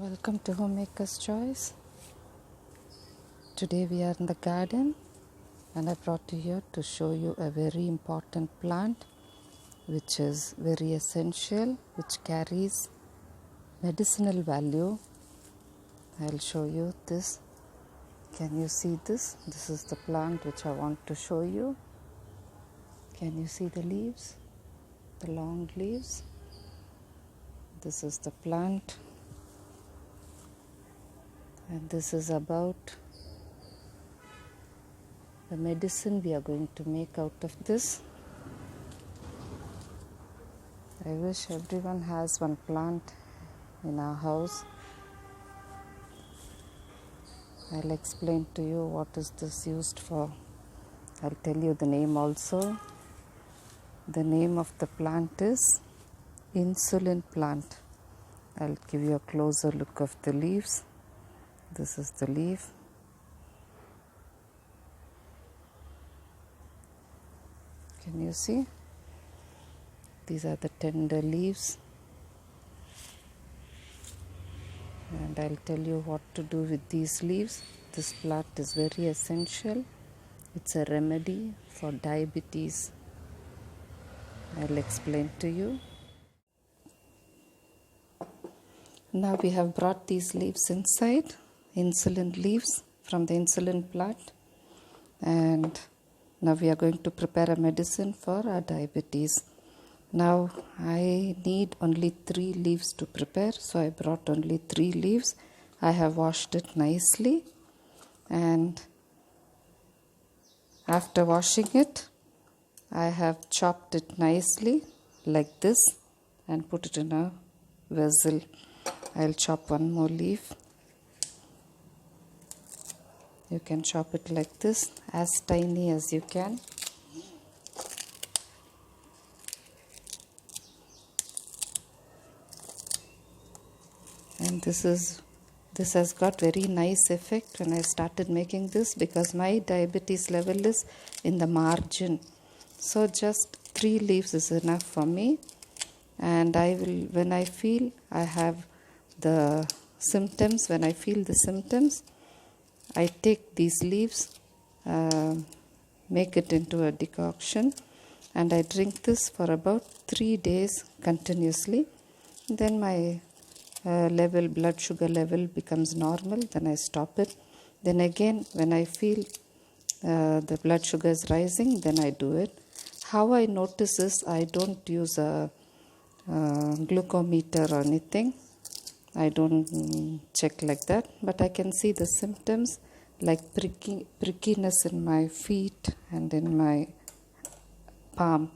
Welcome to Homemaker's Choice. Today we are in the garden and I brought you here to show you a very important plant which is very essential, which carries medicinal value. I'll show you this. Can you see this? This is the plant which I want to show you. Can you see the leaves? The long leaves? This is the plant. And this is about the medicine we are going to make out of this. I wish everyone has one plant in our house. I'll explain to you what is this used for. I'll tell you the name also. The name of the plant is insulin plant. I'll give you a closer look of the leaves. This is the leaf. Can you see? These are the tender leaves. And I'll tell you what to do with these leaves. This plant is very essential. It's a remedy for diabetes. I'll explain to you. Now we have brought these leaves inside. Insulin leaves from the insulin plant, and now we are going to prepare a medicine for our diabetes. Now I need only 3 leaves to prepare, so I brought only 3 leaves. I have washed it nicely, and after washing it I have chopped it nicely like this and put it in a vessel. I'll chop one more leaf. You can chop it like this, as tiny as you can. And this has got very nice effect when I started making this, because my diabetes level is in the margin. So just 3 leaves is enough for me. And I will, when I feel I have the symptoms, when I feel the symptoms, I take these leaves, make it into a decoction, and I drink this for about 3 days continuously. Then my blood sugar level becomes normal. Then I stop it. Then again, when I feel the blood sugar is rising, then I do it. How I notice is I don't use a glucometer or anything. I don't check like that, but I can see the symptoms like prickiness in my feet and in my palm.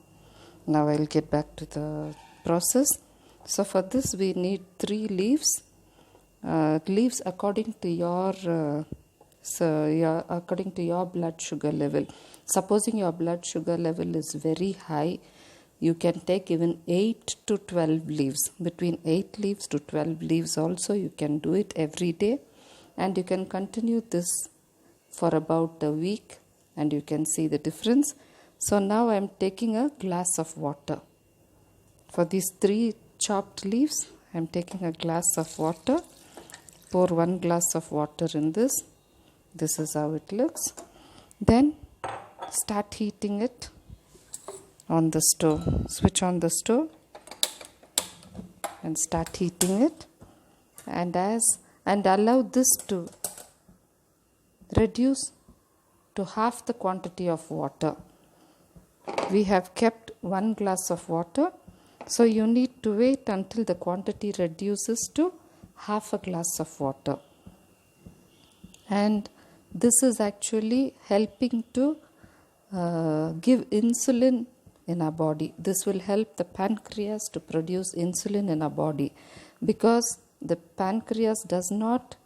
Now I'll get back to the process. So for this we need 3 leaves. Leaves according to your blood sugar level. Supposing your blood sugar level is very high, you can take even 8 to 12 leaves. Between 8 leaves to 12 leaves also, you can do it every day. And you can continue this for about a week and you can see the difference. So now I am taking a glass of water. For these 3 chopped leaves, I am taking a glass of water. Pour 1 glass of water in this. This is how it looks. Then start heating it on the stove. Switch on the stove and start heating it, and allow this to reduce to half the quantity of water. We have kept 1 glass of water, so you need to wait until the quantity reduces to half a glass of water. And this is actually helping to give insulin in our body. This will help the pancreas to produce insulin in our body, because the pancreas does not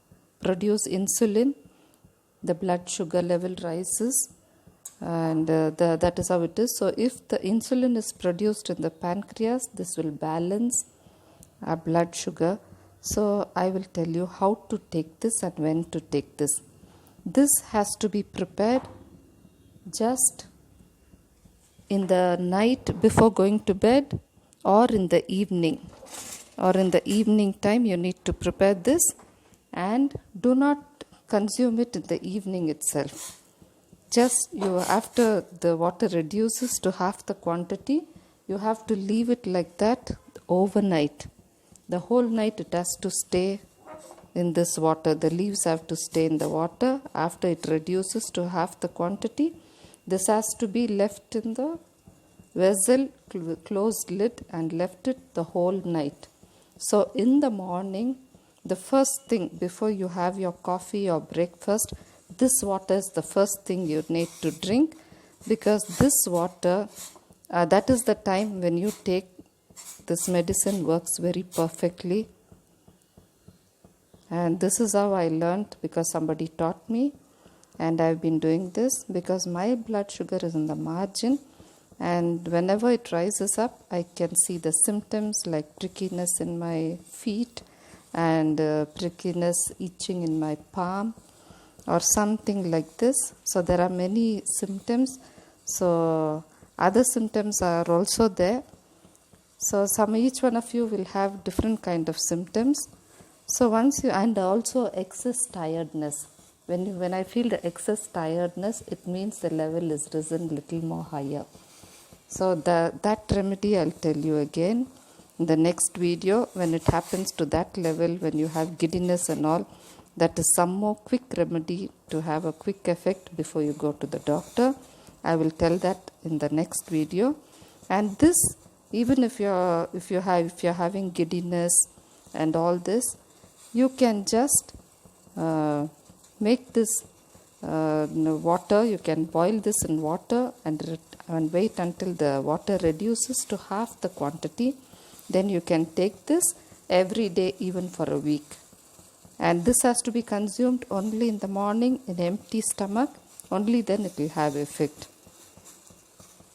produce insulin, the blood sugar level rises, and that is how it is. So if the insulin is produced in the pancreas, this will balance our blood sugar. So I will tell you how to take this and when to take this. This has to be prepared just in the night before going to bed or in the evening. or in the evening time you need to prepare this, and do not consume it in the evening itself. Just after the water reduces to half the quantity, you have to leave it like that overnight. The whole night it has to stay in this water. The leaves have to stay in the water. After it reduces to half the quantity, this has to be left in the vessel, closed lid, and left it the whole night. So in the morning, the first thing before you have your coffee or breakfast, this water is the first thing you need to drink, because this water, that is the time when you take this medicine, works very perfectly. And this is how I learned, because somebody taught me, and I've been doing this because my blood sugar is in the margin, and whenever it rises up, I can see the symptoms like prickiness in my feet and prickiness, itching in my palm or something like this. So there are many symptoms. So other symptoms are also there. So each one of you will have different kind of symptoms. So once you, and also excess tiredness. When I feel the excess tiredness, it means the level is risen little more higher. So that remedy I'll tell you again in the next video. When it happens to that level, when you have giddiness and all, that is some more quick remedy to have a quick effect before you go to the doctor. I will tell that in the next video. And this, even if you're having giddiness and all this, you can just make this water. You can boil this in water and wait until the water reduces to half the quantity. Then you can take this every day, even for a week. And this has to be consumed only in the morning in empty stomach. Only then it will have effect.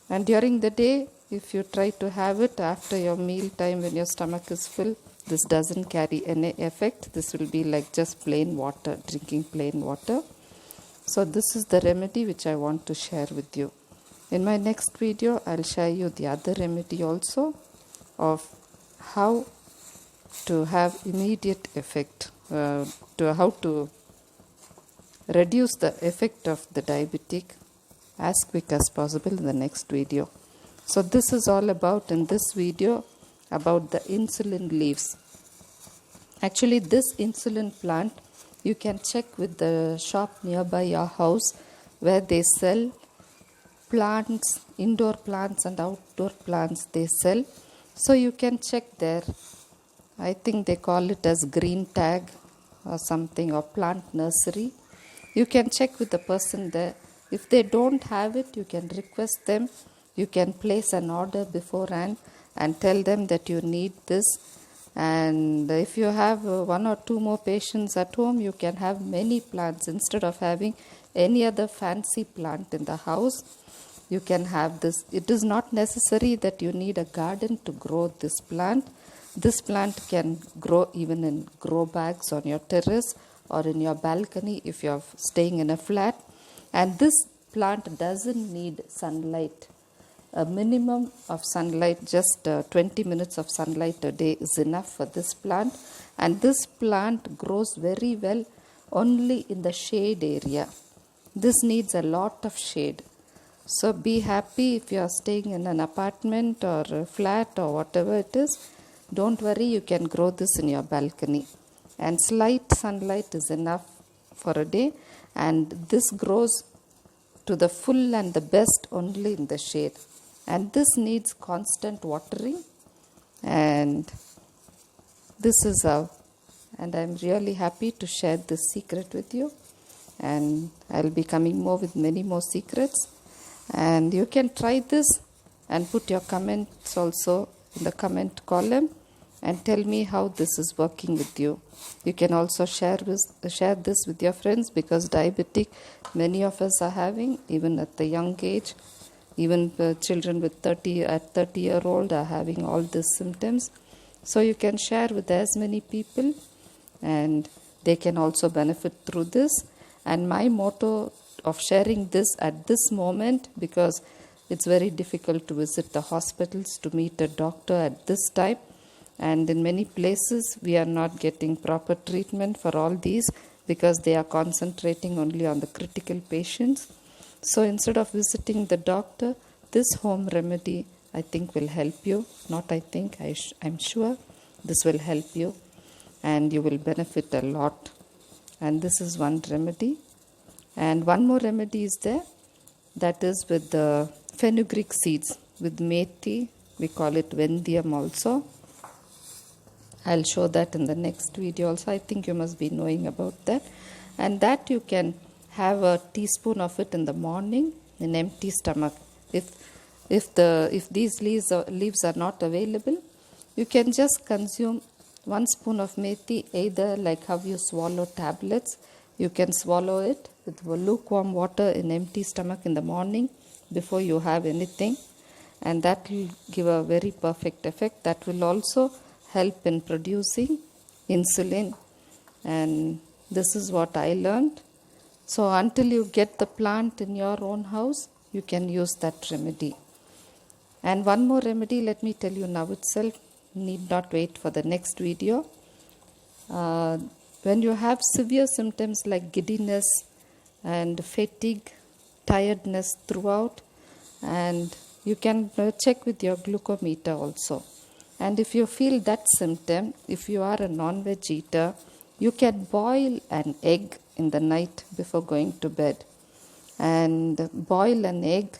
And during the day, if you try to have it after your meal time when your stomach is full, this doesn't carry any effect. This will be like just plain water, drinking plain water. So this is the remedy which I want to share with you. In my next video, I'll share you the other remedy also of how to have immediate effect, how to reduce the effect of the diabetic as quick as possible in the next video. So this is all about, in this video, about the insulin leaves. Actually, this insulin plant, you can check with the shop nearby your house where they sell plants, indoor plants and outdoor plants they sell. So you can check there. I think they call it as green tag or something, or plant nursery. You can check with the person there. If they don't have it, you can request them. You can place an order beforehand and tell them that you need this. And if you have one or two more patients at home, you can have many plants. Instead of having any other fancy plant in the house, you can have this. It is not necessary that you need a garden to grow this plant. This plant can grow even in grow bags on your terrace or in your balcony if you are staying in a flat. And this plant doesn't need sunlight. A minimum of sunlight, just 20 minutes of sunlight a day is enough for this plant. And this plant grows very well only in the shade area. This needs a lot of shade. So be happy if you are staying in an apartment or a flat or whatever it is. Don't worry, you can grow this in your balcony. And slight sunlight is enough for a day. And this grows to the full and the best only in the shade. And this needs constant watering. And this is how. And I'm really happy to share this secret with you. And I'll be coming more with many more secrets. And you can try this and put your comments also in the comment column and tell me how this is working with you. You can also share this with your friends, because diabetic many of us are having, even at the young age. Even children with 30-year-old are having all these symptoms. So you can share with as many people and they can also benefit through this. And my motto of sharing this at this moment, because it's very difficult to visit the hospitals to meet a doctor at this time, And in many places, we are not getting proper treatment for all these because they are concentrating only on the critical patients. So instead of visiting the doctor, this home remedy, I think, will help you. Not I think, I'm sure this will help you and you will benefit a lot. And this is one remedy. And one more remedy is there, that is with the fenugreek seeds, with methi. We call it vendium also. I'll show that in the next video also. I think you must be knowing about that. And that you can have a teaspoon of it in the morning in empty stomach. If these leaves are not available, you can just consume 1 spoon of methi, either like how you swallow tablets. You can swallow it with lukewarm water in empty stomach in the morning before you have anything, and that will give a very perfect effect. That will also help in producing insulin, and this is what I learned. So until you get the plant in your own house, you can use that remedy. And one more remedy, let me tell you now itself, need not wait for the next video. When you have severe symptoms like giddiness and fatigue, tiredness throughout, and you can check with your glucometer also. And if you feel that symptom, if you are a non-veg eater, you can boil an egg in the night before going to bed. And boil an egg,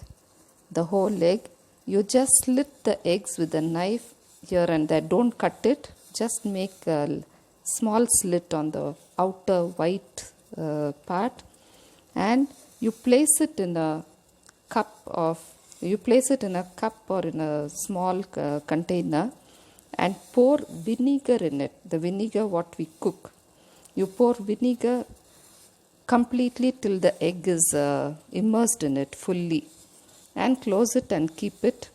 the whole egg. You just slit the eggs with a knife here and there. Don't cut it. Just make a small slit on the outer white part, and you place it in a cup or in a small container, and pour vinegar in it. The vinegar what we cook. You pour vinegar completely till the egg is immersed in it fully, and close it and keep it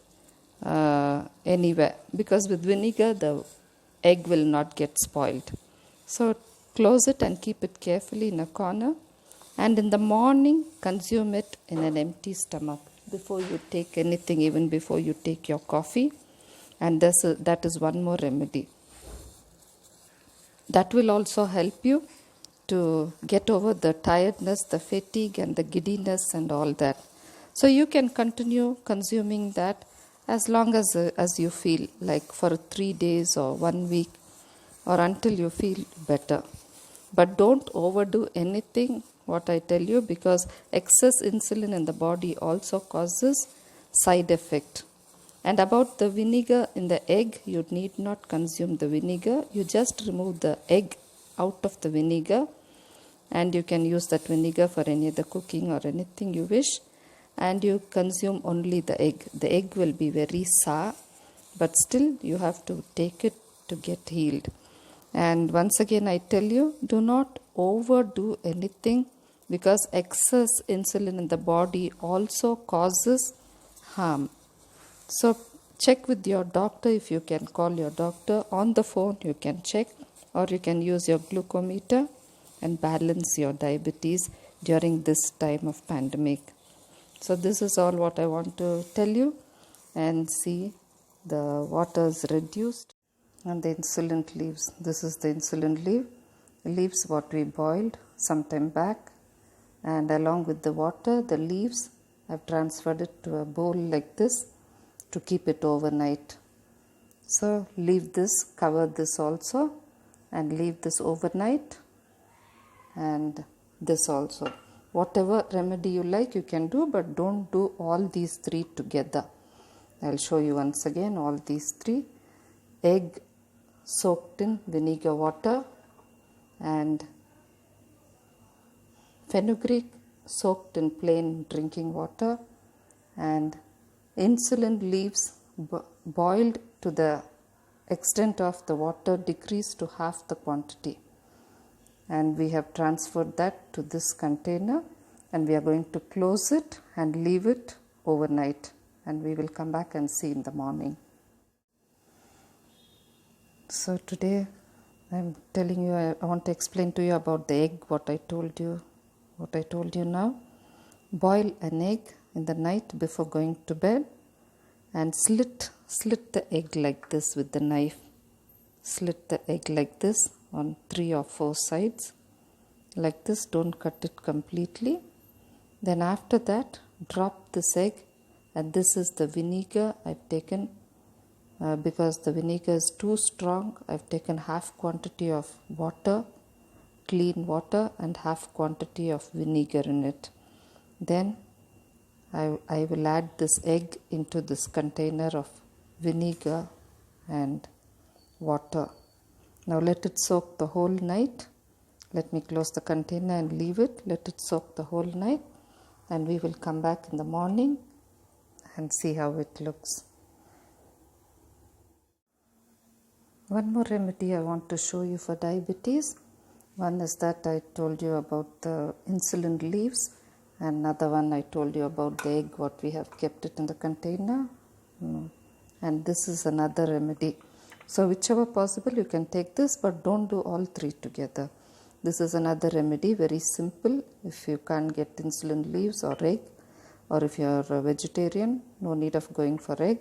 anywhere, because with vinegar the egg will not get spoiled. So close it and keep it carefully in a corner, and in the morning consume it in an empty stomach before you take anything, even before you take your coffee. And that is one more remedy. That will also help you to get over the tiredness, the fatigue and the giddiness and all that. So you can continue consuming that as long as you feel, like for 3 days or 1 week, or until you feel better. But don't overdo anything, what I tell you, because excess insulin in the body also causes side effect. And about the vinegar in the egg, you need not consume the vinegar. You just remove the egg out of the vinegar, and you can use that vinegar for any other cooking or anything you wish, and you consume only the egg. The egg will be very sour, but still you have to take it to get healed. And once again I tell you, do not overdo anything, because excess insulin in the body also causes harm. So check with your doctor. If you can call your doctor on the phone, you can check, or you can use your glucometer and balance your diabetes during this time of pandemic. So this is all what I want to tell you. And see, the water is reduced and the insulin leaves. This is the insulin leaves what we boiled some time back, and along with the water, the leaves, I've transferred it to a bowl like this to keep it overnight. So leave this, cover this also, and leave this overnight, and this also. Whatever remedy you like you can do, but don't do all these 3 together. I'll show you once again all these 3. Egg soaked in vinegar water, and fenugreek soaked in plain drinking water, and insulin leaves boiled to the extent of the water decreased to half the quantity. And we have transferred that to this container, and we are going to close it and leave it overnight, and we will come back and see in the morning. So today I'm telling you, I want to explain to you about the egg, what I told you now. Boil an egg in the night before going to bed, and slit the egg like this with the knife, slit the egg like this on 3 or 4 sides. Like this, don't cut it completely. Then after that, drop this egg, and this is the vinegar I've taken. Because the vinegar is too strong, I've taken half quantity of water, clean water, and half quantity of vinegar in it. Then I will add this egg into this container of vinegar and water. Now let it soak the whole night. Let me close the container and leave it. Let it soak the whole night, and we will come back in the morning and see how it looks. One more remedy I want to show you for diabetes. One is that I told you about the insulin leaves. Another one I told you about the egg, what we have kept it in the container. And this is another remedy. So whichever possible you can take this, but don't do all three together. This is another remedy, very simple. If you can't get insulin leaves or egg, or if you are a vegetarian, no need of going for egg.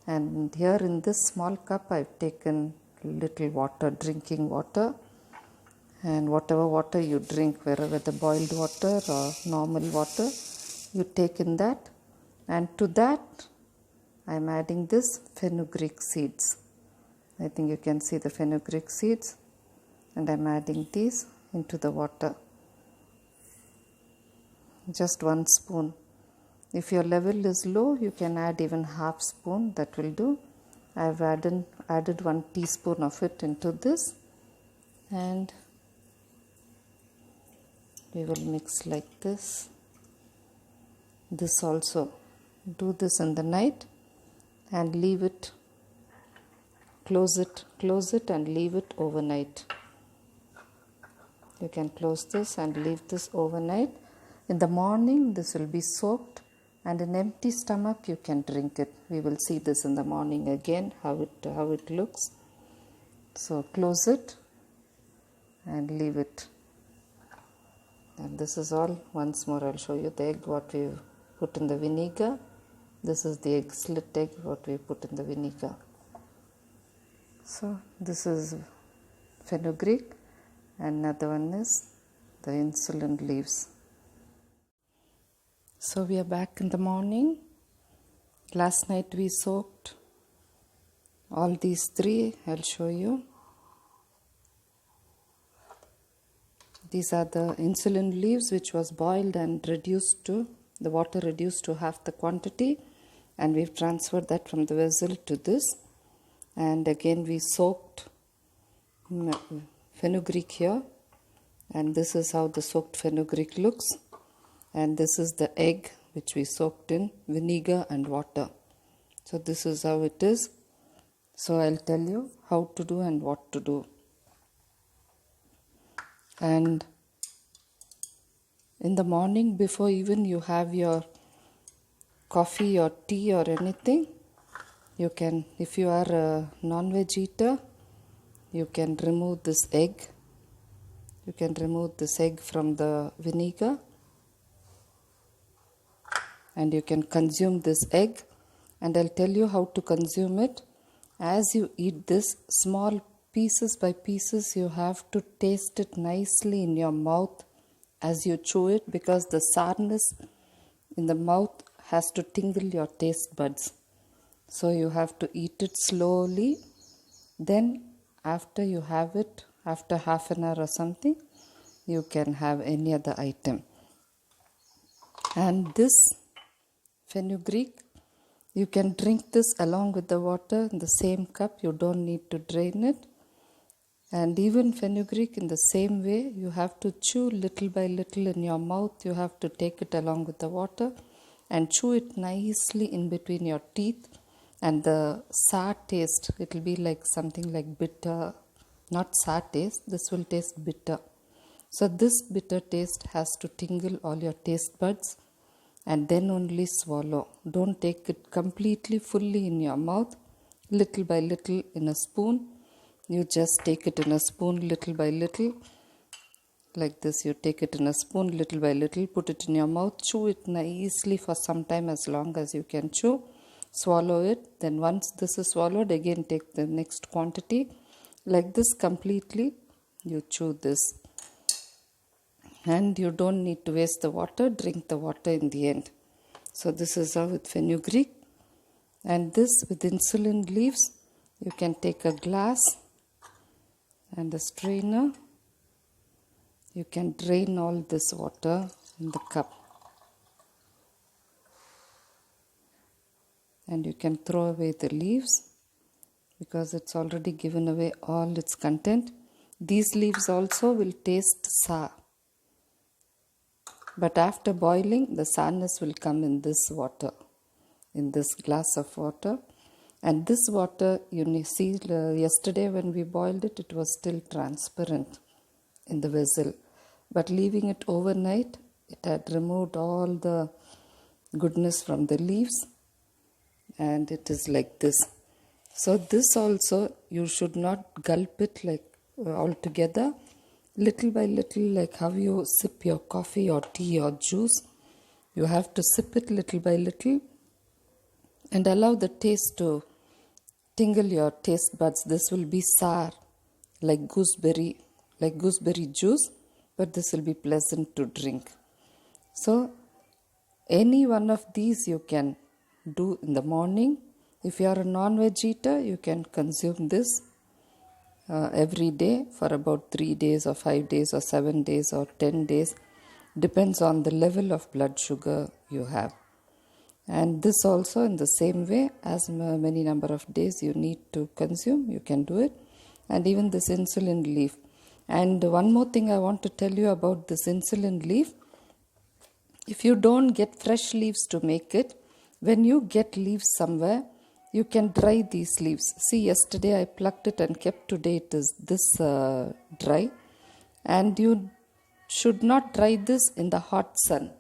And here in this small cup I've taken little water, drinking water. And whatever water you drink, wherever the boiled water or normal water, you take in that. And to that I'm adding this fenugreek seeds. I think you can see the fenugreek seeds. And I'm adding these into the water. Just 1 spoon. If your level is low, you can add even half spoon, that will do. I've added 1 teaspoon of it into this, and we will mix like this. This also, do this in the night and leave it, close it and leave it overnight. You can close this and leave this overnight. In the morning, this will be soaked, and in empty stomach you can drink it. We will see this in the morning again, how it looks. So close it and leave it. And this is all. Once more I'll show you the egg what we put in the vinegar. This is the egg, slit egg what we put in the vinegar. So this is fenugreek, and another one is the insulin leaves. So we are back in the morning. Last night we soaked all these three. I'll show you. These are the insulin leaves, which was boiled and reduced to, the water reduced to half the quantity, and we've transferred that from the vessel to this. And again we soaked fenugreek here, and this is how the soaked fenugreek looks. And this is the egg which we soaked in vinegar and water. So this is how it is. So I'll tell you how to do and what to do. And in the morning, before even you have your coffee or tea or anything, you can, if you are a non-veg eater, you can remove this egg. You can remove this egg from the vinegar, and you can consume this egg. And I'll tell you how to consume it. As you eat this, small pieces by pieces, you have to taste it nicely in your mouth as you chew it, because the sourness in the mouth has to tingle your taste buds. So you have to eat it slowly. Then after you have it, after half an hour or something, you can have any other item. And this fenugreek, you can drink this along with the water in the same cup. You don't need to drain it. And even fenugreek, in the same way, you have to chew little by little in your mouth. You have to take it along with the water and chew it nicely in between your teeth. And the sour taste, it will be like something like bitter, not sour taste, this will taste bitter. So this bitter taste has to tingle all your taste buds, and then only swallow. Don't take it completely fully in your mouth, little by little in a spoon. You just take it in a spoon little by little, like this. You take it in a spoon little by little, put it in your mouth, chew it nicely for some time, as long as you can chew. Swallow it. Then once this is swallowed, again take the next quantity like this completely. You chew this, and you don't need to waste the water. Drink the water in the end. So this is how with fenugreek. And this with insulin leaves, you can take a glass and a strainer. You can drain all this water in the cup. And you can throw away the leaves because it's already given away all its content. These leaves also will taste sour. But after boiling, the sourness will come in this water, in this glass of water. And this water, you see, yesterday when we boiled it, it was still transparent in the vessel. But leaving it overnight, it had removed all the goodness from the leaves. And it is like this. So this also, you should not gulp it like altogether. Little by little, like how you sip your coffee or tea or juice. You have to sip it little by little and allow the taste to tingle your taste buds. This will be sour, like gooseberry juice, but this will be pleasant to drink. So any one of these you can do in the morning. If you are a non-veg eater, you can consume this every day for about 3 days or 5 days or 7 days or 10 days. Depends on the level of blood sugar you have. And this also in the same way, as many number of days you need to consume, you can do it. And even this insulin leaf. And one more thing I want to tell you about this insulin leaf. If you don't get fresh leaves to make it, when you get leaves somewhere, you can dry these leaves. See, yesterday I plucked it and kept. Today it is this dry. And you should not dry this in the hot sun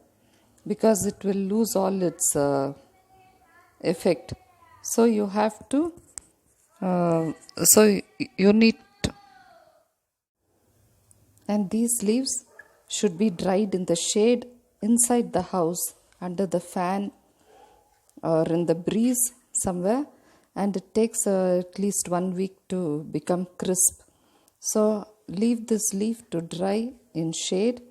because it will lose all its effect. So you have to, you need, and these leaves should be dried in the shade inside the house, under the fan or in the breeze somewhere, and it takes at least 1 week to become crisp. So leave this leaf to dry in shade,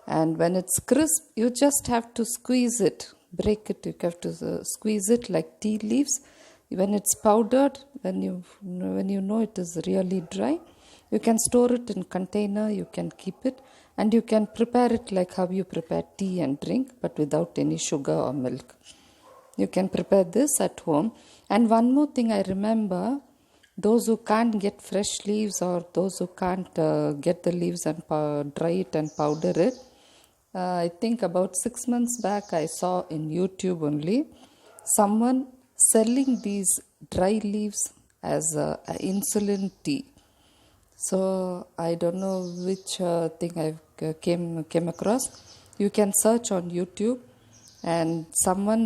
and when it's crisp, you just have to squeeze it, break it. You have to squeeze it like tea leaves. When it's powdered, when you know it is really dry, you can store it in container, you can keep it, and you can prepare it like how you prepare tea and drink, but without any sugar or milk. You can prepare this at home. And one more thing I remember, those who can't get fresh leaves or those who can't get the leaves and dry it and powder it, I think about 6 months back I saw in YouTube only someone selling these dry leaves as insulin tea. So I don't know which thing I came across. You can search on YouTube, and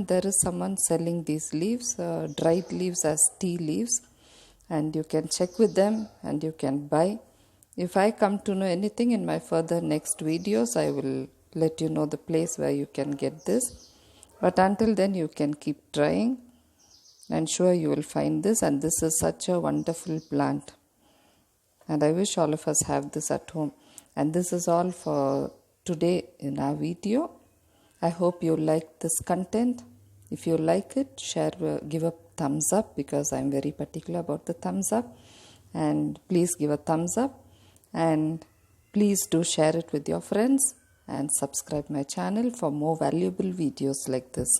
there is someone selling these leaves, dried leaves as tea leaves, and you can check with them and you can buy. If I come to know anything in my further next videos, I will let you know the place where you can get this. But until then, you can keep trying, and sure you will find this. And this is such a wonderful plant, and I wish all of us have this at home. And this is all for today in our video. I hope you like this content. If you like it, share, give a thumbs up, because I'm very particular about the thumbs up. And please give a thumbs up, and please do share it with your friends, and subscribe my channel for more valuable videos like this.